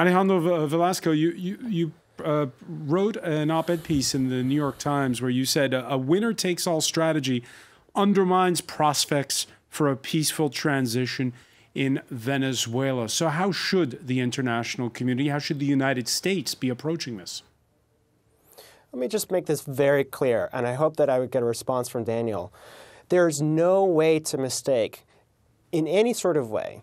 Alejandro Velasco, you wrote an op-ed piece in the New York Times where you said a winner-takes-all strategy undermines prospects for a peaceful transition in Venezuela. So how should the international community, how should the United States be approaching this? Let me just make this very clear, and I hope that I would get a response from Daniel. There's no way to mistake, in any sort of way,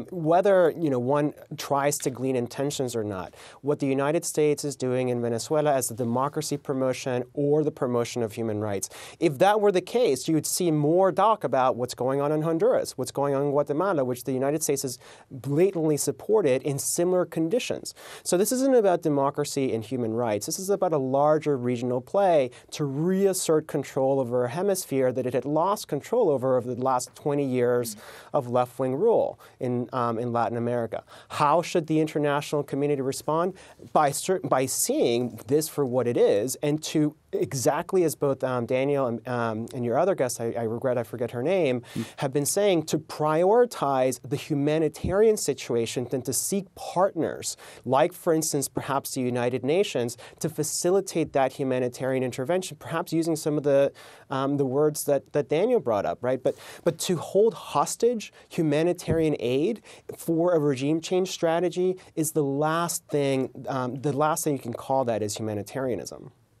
whether one tries to glean intentions or not, what the United States is doing in Venezuela as the democracy promotion or the promotion of human rights. If that were the case, you would see more talk about what's going on in Honduras, what's going on in Guatemala, which the United States has blatantly supported in similar conditions. So this isn't about democracy and human rights. This is about a larger regional play to reassert control over a hemisphere that it had lost control over the last 20 years of left-wing rule in Latin America. How should the international community respond? By seeing this for what it is, and to exactly as both Daniel and your other guest, I regret I forget her name, have been saying, to prioritize the humanitarian situation than to seek partners, like, for instance, perhaps the United Nations, to facilitate that humanitarian intervention, perhaps using some of the words that Daniel brought up, right? But to hold hostage humanitarian aid for a regime change strategy is the last thing you can call that is humanitarianism.